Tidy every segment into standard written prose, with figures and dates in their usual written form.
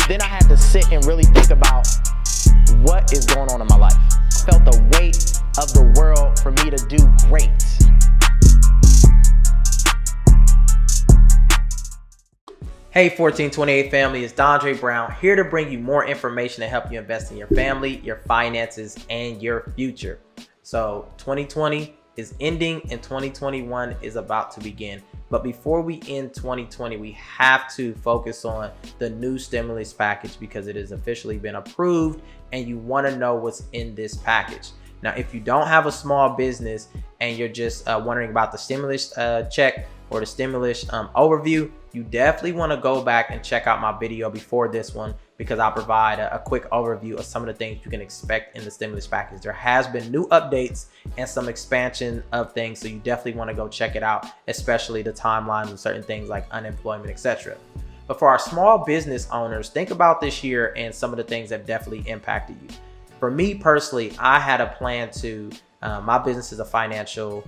Then I had to sit and really think about what is going on in my life. I felt the weight of the world for me to do great. Hey 1428 family, it's Dondre Brown here to bring you more information to help you invest in your family, your finances, and your future. So 2020 is ending and 2021 is about to begin. But before we end 2020, we have to focus on the new stimulus package because it has officially been approved and you want to know what's in this package. Now, if you don't have a small business and you're just wondering about the stimulus check or the stimulus overview, you definitely want to go back and check out my video before this one because I'll provide a quick overview of some of the things you can expect in the stimulus package. There has been new updates and some expansion of things, so you definitely want to go check it out, especially the timelines of certain things like unemployment, etc. But for our small business owners, think about this year and some of the things that definitely impacted you. For me personally, I had a plan to, my business is a financial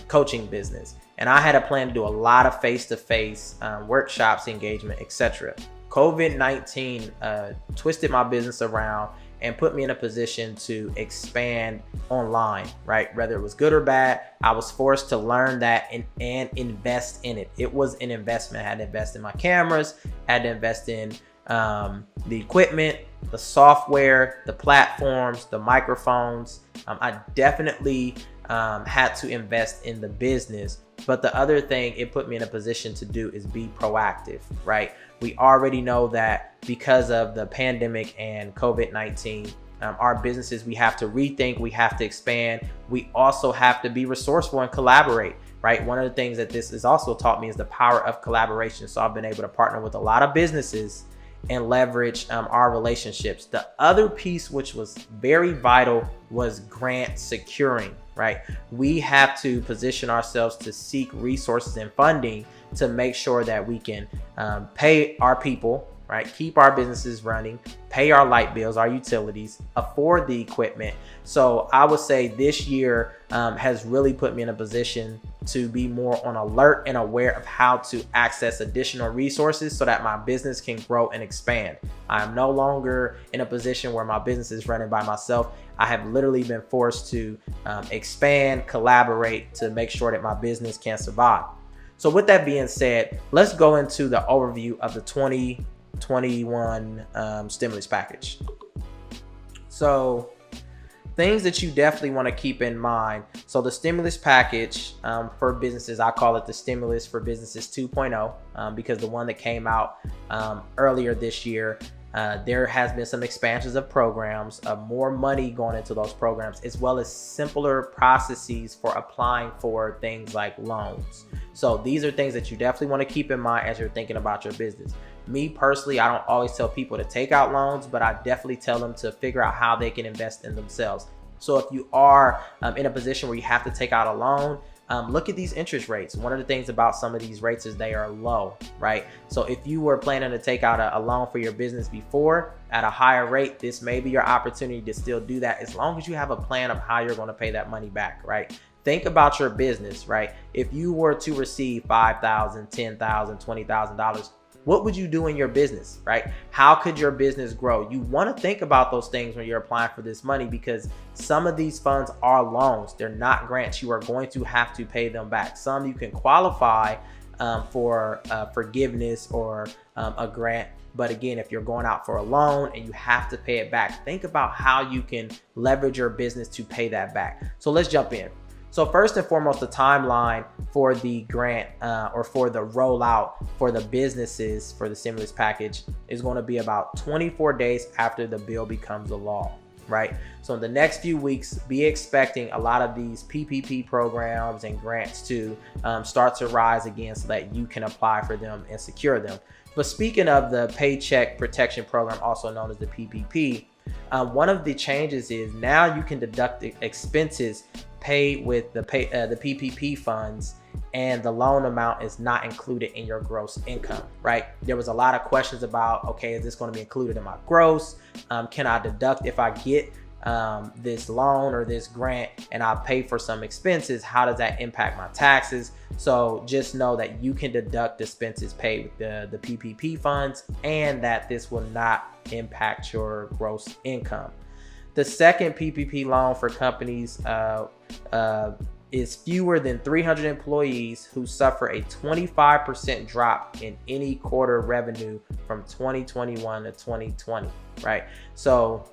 coaching business. And I had a plan to do a lot of face-to-face workshops, engagement, etc. COVID-19 twisted my business around and put me in a position to expand online, right? Whether it was good or bad, I was forced to learn that and invest in it. It was an investment. I had to invest in my cameras, I had to invest in the equipment, the software, the platforms, the microphones. I definitely had to invest in the business. But the other thing it put me in a position to do is be proactive, right? We already know that because of the pandemic and COVID-19, our businesses, we have to rethink, we have to expand. We also have to be resourceful and collaborate, right? One of the things that this has also taught me is the power of collaboration. So I've been able to partner with a lot of businesses and leverage our relationships. The other piece, which was very vital, was grant securing, right? We have to position ourselves to seek resources and funding to make sure that we can pay our people, right? Keep our businesses running, pay our light bills, our utilities, afford the equipment. So I would say this year has really put me in a position to be more on alert and aware of how to access additional resources so that my business can grow and expand. I'm no longer in a position where my business is running by myself. I have literally been forced to expand, collaborate to make sure that my business can survive. So with that being said, let's go into the overview of the 2021 stimulus package. So things that you definitely want to keep in mind. So the stimulus package for businesses, I call it the stimulus for businesses 2.0 because the one that came out earlier this year, there has been some expansions of programs, more money going into those programs, as well as simpler processes for applying for things like loans. So these are things that you definitely want to keep in mind as you're thinking about your business. Me personally, I don't always tell people to take out loans, but I definitely tell them to figure out how they can invest in themselves. So if you are in a position where you have to take out a loan, look at these interest rates. One of the things about some of these rates is they are low, right? So if you were planning to take out a loan for your business before at a higher rate, this may be your opportunity to still do that as long as you have a plan of how you're going to pay that money back, right? Think about your business, right? If you were to receive $5,000, $10,000, $20,000, what would you do in your business, right? How could your business grow? You want to think about those things when you're applying for this money because some of these funds are loans. They're not grants. You are going to have to pay them back. Some you can qualify for forgiveness or a grant. But again, if you're going out for a loan and you have to pay it back, think about how you can leverage your business to pay that back. So let's jump in. So first and foremost, the timeline for the grant or for the rollout for the businesses for the stimulus package is going to be about 24 days after the bill becomes a law, right? So in the next few weeks, be expecting a lot of these PPP programs and grants to start to rise again so that you can apply for them and secure them. But speaking of the Paycheck Protection Program, also known as the PPP, one of the changes is now you can deduct the expenses paid with the PPP funds and the loan amount is not included in your gross income, right? There was a lot of questions about, okay, is this going to be included in my gross? Can I deduct if I get this loan or this grant and I pay for some expenses, how does that impact my taxes? So just know that you can deduct expenses paid with the PPP funds and that this will not impact your gross income. The second PPP loan for companies is fewer than 300 employees who suffer a 25% drop in any quarter revenue from 2021 to 2020, right? So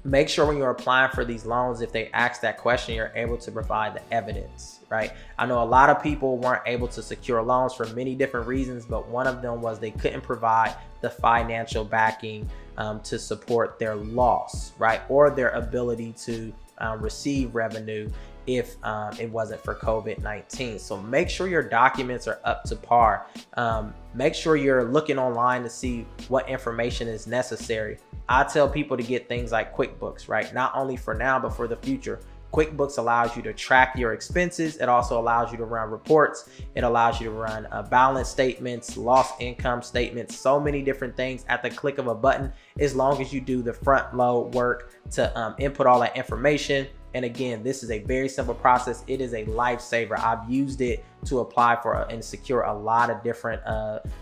make sure when you're applying for these loans, if they ask that question, you're able to provide the evidence, right? I know a lot of people weren't able to secure loans for many different reasons, but one of them was they couldn't provide the financial backing to support their loss, right? Or their ability to receive revenue if it wasn't for COVID-19. So make sure your documents are up to par. Make sure you're looking online to see what information is necessary. I tell people to get things like QuickBooks, right? Not only for now, but for the future. QuickBooks allows you to track your expenses. It also allows you to run reports. It allows you to run balance statements, lost income statements, so many different things at the click of a button, as long as you do the front load work to input all that information. And again, this is a very simple process. It is a lifesaver. I've used it to apply for and secure a lot of different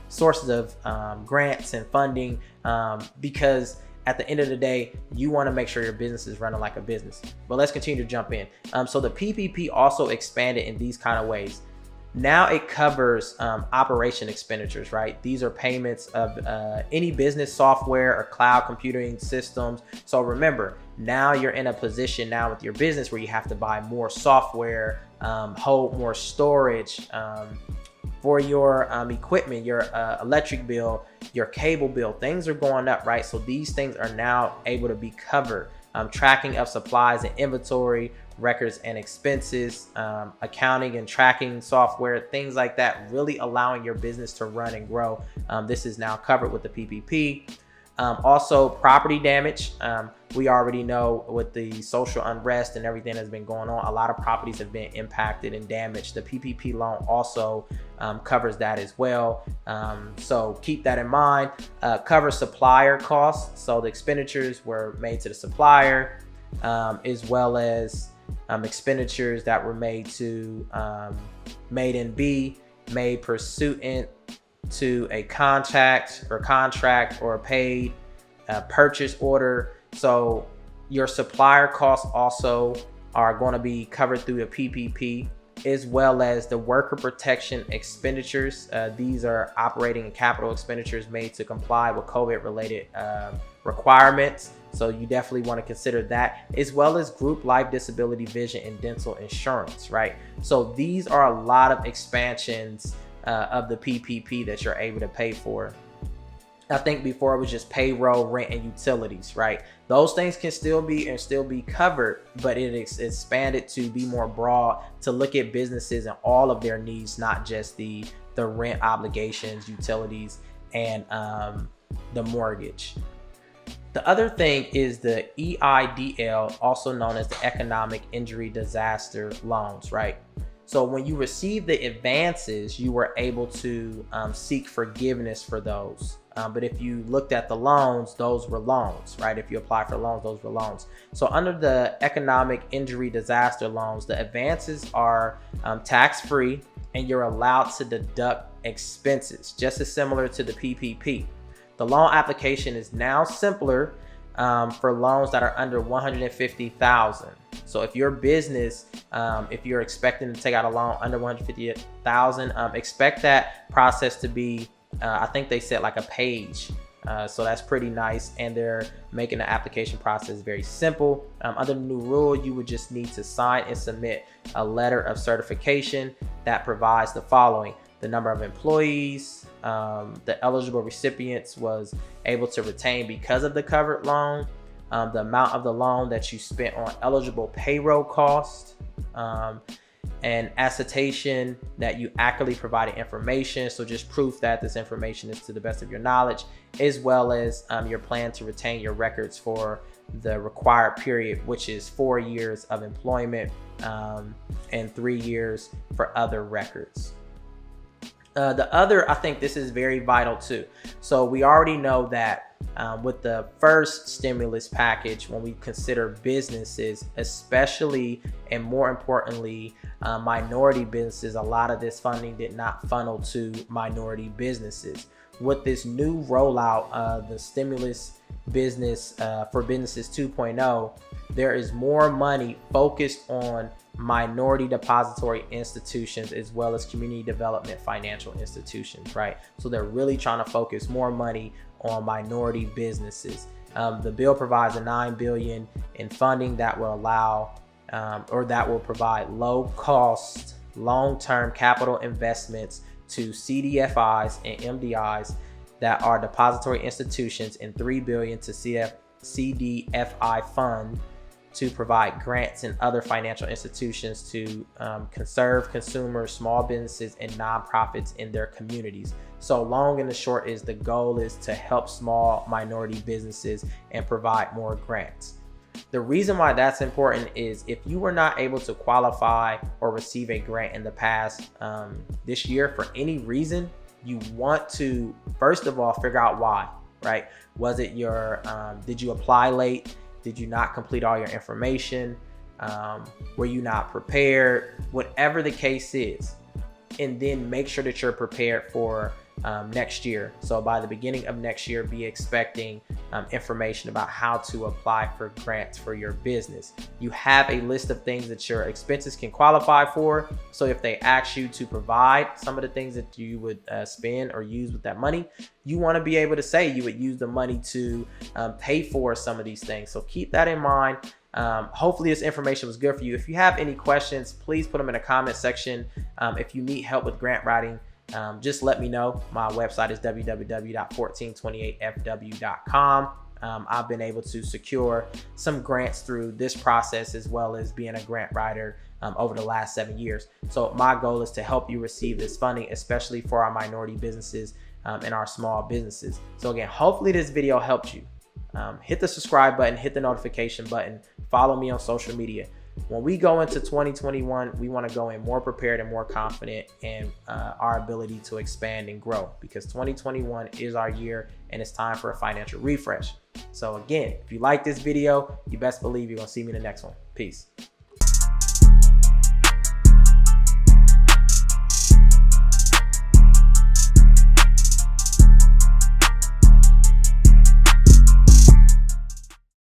sources of grants and funding because at the end of the day, you want to make sure your business is running like a business. But let's continue to jump in. So the PPP also expanded in these kind of ways. Now it covers operation expenditures, right? These are payments of any business software or cloud computing systems. So remember, now you're in a position now with your business where you have to buy more software, hold more storage for your equipment, your electric bill, your cable bill. Things are going up, right? So these things are now able to be covered. Tracking of supplies and inventory, records and expenses, accounting and tracking software, things like that, really allowing your business to run and grow. This is now covered with the PPP. Also, property damage. We already know with the social unrest and everything that's been going on, a lot of properties have been impacted and damaged. The PPP loan also covers that as well. So keep that in mind. Covers supplier costs. So the expenditures were made to the supplier, as well as expenditures that were made to made in B, made pursuant to a contract or a paid purchase order. So your supplier costs also are going to be covered through the PPP, as well as the worker protection expenditures. These are operating and capital expenditures made to comply with COVID related requirements. So you definitely want to consider that, as well as group life, disability, vision, and dental insurance, right? So these are a lot of expansions of the PPP that you're able to pay for. I think before it was just payroll, rent, and utilities, right? Those things can still be covered, but it is expanded to be more broad, to look at businesses and all of their needs, not just the rent obligations, utilities, and the mortgage. The other thing is the EIDL, also known as the Economic Injury Disaster Loans, right? So when you receive the advances, you were able to seek forgiveness for those. But if you looked at the loans, those were loans, right? If you apply for loans, those were loans. So under the Economic Injury Disaster Loans, the advances are tax-free and you're allowed to deduct expenses, just as similar to the PPP. The loan application is now simpler for loans that are under $150,000. So if your business, if you're expecting to take out a loan under $150,000, expect that process to be, I think they said like a page. So that's pretty nice. And they're making the application process very simple. Under the new rule, you would just need to sign and submit a letter of certification that provides the following: the number of employees the eligible recipients was able to retain because of the covered loan, the amount of the loan that you spent on eligible payroll costs, and attestation that you accurately provided information. So just proof that this information is to the best of your knowledge, as well as your plan to retain your records for the required period, which is 4 years of employment and 3 years for other records. The other, I think this is very vital too. So we already know that with the first stimulus package, when we consider businesses, especially and more importantly, minority businesses, a lot of this funding did not funnel to minority businesses. With this new rollout of the stimulus business for businesses 2.0, there is more money focused on minority depository institutions as well as community development financial institutions, right? So they're really trying to focus more money on minority businesses. The bill provides a $9 billion in funding that will allow or that will provide low cost, long-term capital investments to CDFIs and MDIs that are depository institutions, and $3 billion to CDFI fund to provide grants and other financial institutions to conserve consumers, small businesses, and nonprofits in their communities. So long and the short is the goal is to help small minority businesses and provide more grants. The reason why that's important is if you were not able to qualify or receive a grant in the past this year for any reason, you want to first of all figure out why, right? Was it your, did you apply late? Did you not complete all your information? Were you not prepared? Whatever the case is. And then make sure that you're prepared for next year. So by the beginning of next year, be expecting information about how to apply for grants for your business. You have a list of things that your expenses can qualify for. So if they ask you to provide some of the things that you would spend or use with that money, you want to be able to say you would use the money to pay for some of these things. So keep that in mind. Hopefully this information was good for you. If you have any questions, please put them in the comment section. If you need help with grant writing, just let me know. My website is www.1428fw.com. I've been able to secure some grants through this process as well as being a grant writer over the last 7 years. So my goal is to help you receive this funding, especially for our minority businesses and our small businesses. So again, hopefully this video helped you. Hit the subscribe button, hit the notification button, follow me on social media. When we go into 2021, we want to go in more prepared and more confident in our ability to expand and grow, because 2021 is our year and it's time for a financial refresh. So again, if you like this video, you best believe you're going to see me in the next one. Peace.